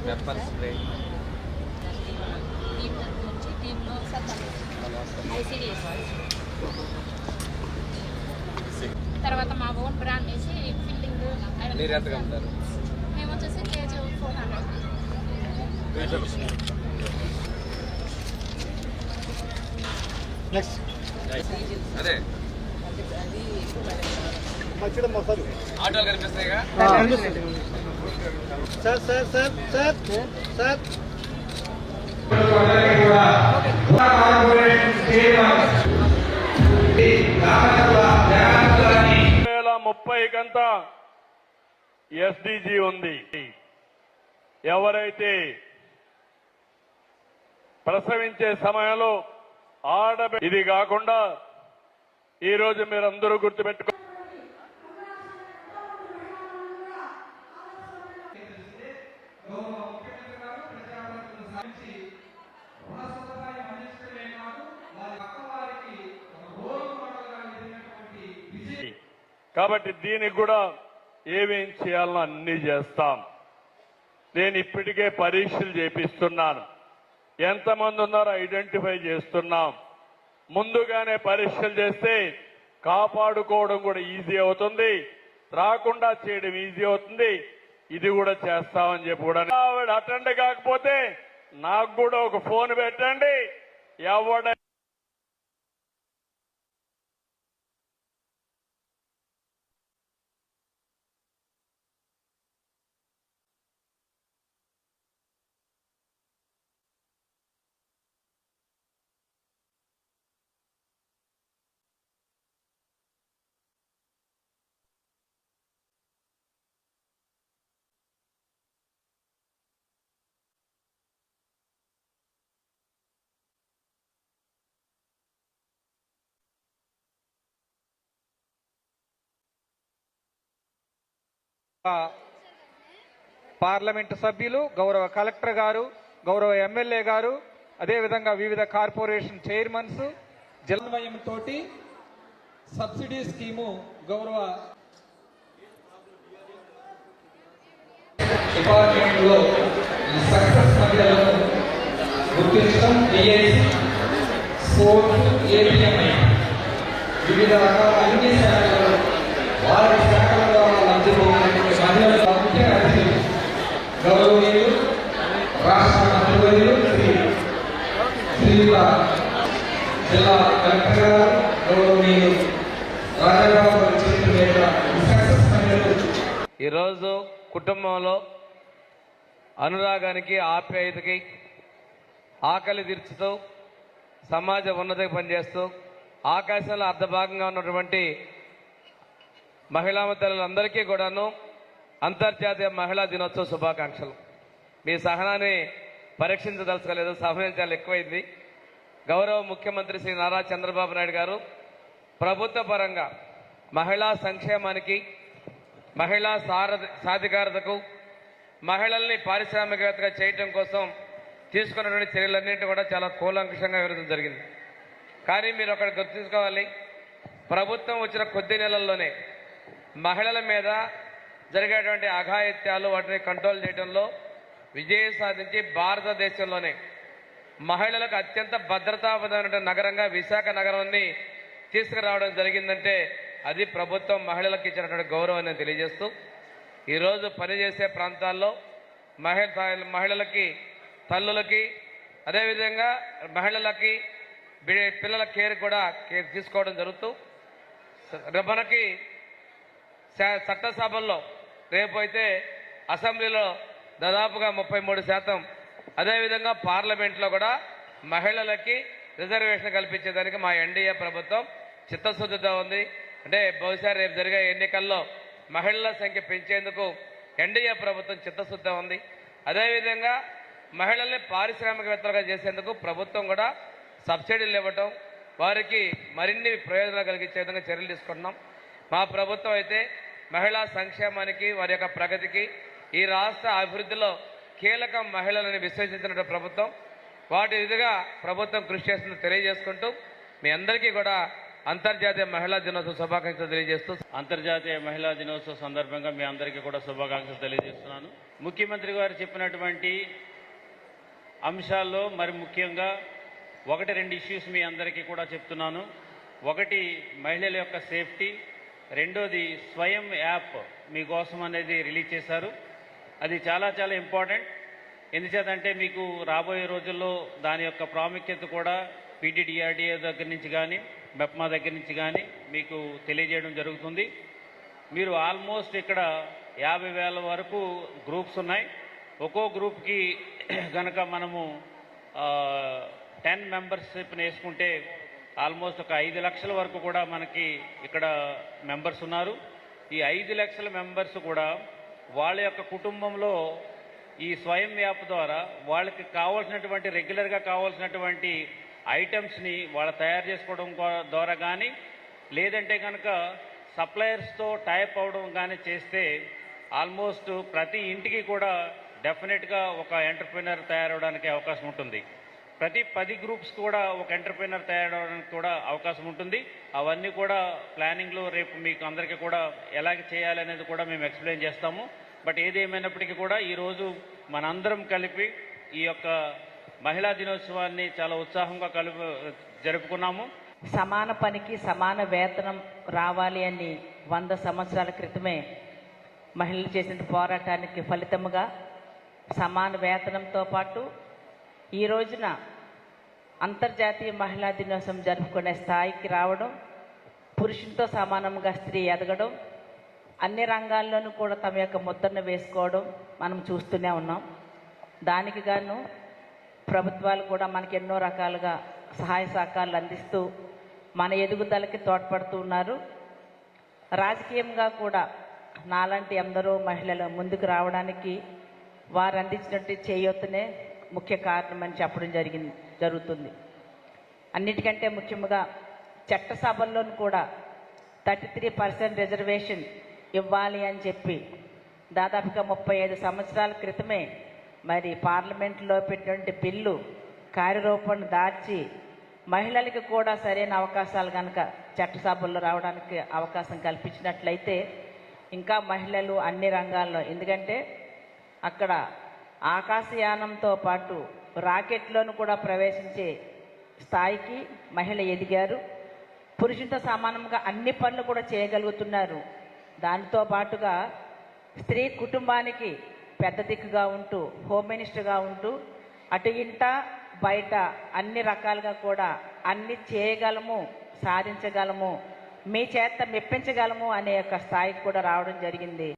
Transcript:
Pepper spray తర్వాత మా own brand వేసి ఫిల్లింగ్ మీరు ఎంతగా ఉంటారు? మేము వచ్చేసి కేజీ 400. నెక్స్ట్ అదే ఆటోలు కనిపిస్తాయిగా sir sir sir sir sir 2030 కంతా ఎస్డిజి ఉంది. ఎవరైతే ప్రసవించే సమయంలో ఇది కాకుండా ఈరోజు మీరందరూ గుర్తుపెట్టుకో కాబట్టి దీనికి కూడా ఏమేం చేయాలో అన్ని చేస్తాం. నేను ఇప్పటికే పరీక్షలు చేపిస్తున్నాను. ఎంతమంది ఉన్నారో ఐడెంటిఫై చేస్తున్నాం. ముందుగానే పరీక్షలు చేస్తే కాపాడుకోవడం కూడా ఈజీ అవుతుంది, రాకుండా చేయడం ఈజీ అవుతుంది. ఇది కూడా చేస్తామని చెప్పి కూడా ఆవిడ అటెండ్ కాకపోతే నాకు కూడా ఒక ఫోన్ పెట్టండి. ఎవడ పార్లమెంటు సభ్యులు, గౌరవ కలెక్టర్ గారు, గౌరవ ఎమ్మెల్యే గారు, అదేవిధంగా వివిధ కార్పొరేషన్ చైర్మన్స్ జలమయంతో సబ్సిడీ స్కీము గౌరవ డిపార్ట్మెంట్లో సక్సెస్ మధ్యలను గుర్తించడం, ఏపీఎంఐ వివిధ రకాల అన్ని శాఖలు వారి శాఖల ద్వారా లబ్ధి పొందినటువంటి మహిళల ముఖ్య అతిథులు గౌరవనీయులు రాష్ట్ర మంత్రివర్యులు శ్రీయుత జిల్లా కలెక్టర్ గారు, గౌరవనీయులు రాజాబాబు చేతుల మీద ఈరోజు కుటుంబంలో అనురాగానికి, ఆప్యాయతకి, ఆకలి తీర్చుతూ సమాజ ఉన్నతికి పనిచేస్తూ ఆకాశంలో అర్ధభాగంగా ఉన్నటువంటి మహిళా తల్లులందరికీ కూడాను అంతర్జాతీయ మహిళా దినోత్సవ శుభాకాంక్షలు. మీ సహనాన్ని పరీక్షించదలుచుకోలేదు, సమయం చాలా ఎక్కువైంది. గౌరవ ముఖ్యమంత్రి శ్రీ నారా చంద్రబాబు నాయుడు గారు ప్రభుత్వ పరంగా మహిళా సంక్షేమానికి, మహిళా సాధికారతకు, మహిళల్ని పారిశ్రామికవేత్తగా చేయటం కోసం తీసుకున్నటువంటి చర్యలన్నింటి కూడా చాలా కూలంకషంగా వివరించడం జరిగింది. కానీ మీరు ఒకటి గుర్తుంచుకోవాలి, ప్రభుత్వం వచ్చిన కొద్ది నెలల్లోనే మహిళల మీద జరిగేటువంటి అఘాయిత్యాలు వాటిని కంట్రోల్ చేయడంలో విజయం సాధించి భారతదేశంలోనే మహిళలకు అత్యంత భద్రతాపరమైన నగరంగా విశాఖ నగరాన్ని తీసుకురావడం జరిగిందంటే అది ప్రభుత్వం మహిళలకు ఇచ్చినటువంటి గౌరవాన్ని తెలియజేస్తూ ఈరోజు పనిచేసే ప్రాంతాల్లో మహిళలకి, తల్లులకి, అదేవిధంగా మహిళలకి పిల్లల కేర్ కూడా తీసుకోవడం జరుగుతూ మనకి చట్టసభల్లో రేపు అయితే అసెంబ్లీలో దాదాపుగా 33%, అదేవిధంగా పార్లమెంట్లో కూడా మహిళలకి రిజర్వేషన్ కల్పించేదానికి మా ఎన్డీఏ ప్రభుత్వం చిత్తశుద్ధితో ఉంది. అంటే బహుశా రేపు జరిగే ఎన్నికల్లో మహిళల సంఖ్య పెంచేందుకు ఎన్డీఏ ప్రభుత్వం చిత్తశుద్ధి ఉంది. అదేవిధంగా మహిళల్ని పారిశ్రామికవేత్తలుగా చేసేందుకు ప్రభుత్వం కూడా సబ్సిడీలు ఇవ్వటం, వారికి మరిన్ని ప్రయోజనాలు కలిగించే విధంగా చర్యలు తీసుకుంటున్నాం. మా ప్రభుత్వం అయితే మహిళా సంక్షేమానికి, వారి యొక్క ప్రగతికి, ఈ రాష్ట్ర అభివృద్ధిలో కీలకం మహిళలని విశ్వసించిన ప్రభుత్వం. వాటి విధిగా ప్రభుత్వం కృషి చేస్తుందని తెలియజేసుకుంటూ మీ అందరికీ కూడా అంతర్జాతీయ మహిళా దినోత్సవ శుభాకాంక్షలు తెలియజేస్తూ అంతర్జాతీయ మహిళా దినోత్సవ సందర్భంగా మీ అందరికీ కూడా శుభాకాంక్షలు తెలియజేస్తున్నాను. ముఖ్యమంత్రి గారు చెప్పినటువంటి అంశాల్లో మరి ముఖ్యంగా 1-2 ఇష్యూస్ మీ అందరికీ కూడా చెప్తున్నాను. ఒకటి మహిళల యొక్క సేఫ్టీ, రెండోది స్వయం యాప్ మీకోసం అనేది రిలీజ్ చేశారు. అది చాలా చాలా ఇంపార్టెంట్. ఎందుచేతంటే మీకు రాబోయే రోజుల్లో దాని యొక్క ప్రాముఖ్యత కూడా పీటీడీఆర్డీఏ దగ్గర నుంచి కానీ మెప్మా దగ్గర నుంచి కానీ మీకు తెలియజేయడం జరుగుతుంది. మీరు ఆల్మోస్ట్ ఇక్కడ 50,000 వరకు గ్రూప్స్ ఉన్నాయి. ఒక్కో గ్రూప్కి గనక మనము 10 మెంబర్షిప్ని వేసుకుంటే ఆల్మోస్ట్ ఒక 5 లక్షల వరకు కూడా మనకి ఇక్కడ మెంబర్స్ ఉన్నారు. ఈ 5 లక్షల మెంబర్స్ కూడా వాళ్ళ యొక్క కుటుంబంలో ఈ స్వయం యాప్ ద్వారా వాళ్ళకి కావాల్సినటువంటి రెగ్యులర్గా కావాల్సినటువంటి ఐటమ్స్ని వాళ్ళు తయారు చేసుకోవడం ద్వారా కానీ లేదంటే కనుక సప్లయర్స్తో టైప్ అవడం కానీ చేస్తే ఆల్మోస్ట్ ప్రతి ఇంటికి కూడా డెఫినెట్గా ఒక ఎంటర్ప్రినర్ తయారవడానికి అవకాశం ఉంటుంది. ప్రతి 10 గ్రూప్స్ కూడా ఒక ఎంటర్ప్రినర్ తయారవడానికి కూడా అవకాశం ఉంటుంది. అవన్నీ కూడా ప్లానింగ్లో రేపు మీకు అందరికీ కూడా ఎలాగ చేయాలి అనేది కూడా మేము ఎక్స్ప్లెయిన్ చేస్తాము. బట్ ఏదేమైనప్పటికీ కూడా ఈరోజు మనందరం కలిపి ఈ యొక్క మహిళా దినోత్సవాన్ని చాలా ఉత్సాహంగా జరుపుకున్నాము. సమాన పనికి సమాన వేతనం రావాలి అని 100 సంవత్సరాల క్రితమే మహిళలు చేసిన పోరాటానికి ఫలితముగా సమాన వేతనంతో పాటు ఈ రోజున అంతర్జాతీయ మహిళా దినోత్సవం జరుపుకునే స్థాయికి రావడం, పురుషునితో సమానంగా స్త్రీ ఎదగడం, అన్ని రంగాల్లోనూ కూడా తమ యొక్క ముద్రను వేసుకోవడం మనం చూస్తూనే ఉన్నాం. దానికి గాను ప్రభుత్వాలు కూడా మనకి ఎన్నో రకాలుగా సహాయ సహకారాలు అందిస్తూ మన ఎదుగుదలకి తోడ్పడుతూ ఉన్నారు. రాజకీయంగా కూడా నాలాంటి ఎందరో మహిళలు ముందుకు రావడానికి వారు అందించినట్టు చేయూతనే ముఖ్య కారణమని చెప్పడం జరుగుతుంది. అన్నిటికంటే ముఖ్యంగా చట్టసభల్లోనూ కూడా 33% రిజర్వేషన్ ఇవ్వాలి అని చెప్పి దాదాపుగా 35 సంవత్సరాల క్రితమే మరి పార్లమెంట్లో పెట్టినటువంటి బిల్లు కార్యరూపం దాల్చి మహిళలకు కూడా సరైన అవకాశాలు కనుక చట్టసభల్లో రావడానికి అవకాశం కల్పించినట్లయితే ఇంకా మహిళలు అన్ని రంగాల్లో, ఎందుకంటే అక్కడ ఆకాశయానంతో పాటు రాకెట్లోనూ కూడా ప్రవేశించే స్థాయికి మహిళ ఎదిగారు. పురుషునితో సమానంగా అన్ని పనులు కూడా చేయగలుగుతున్నారు. దానితో పాటుగా స్త్రీ కుటుంబానికి పెద్ద దిక్కుగా ఉంటూ హోమ్ మినిస్టర్గా ఉంటూ అటు ఇంట బయట అన్ని రకాలుగా కూడా అన్ని చేయగలము, సాధించగలము, మీ చేత మెప్పించగలము అనే యొక్క స్థాయికి కూడా రావడం జరిగింది.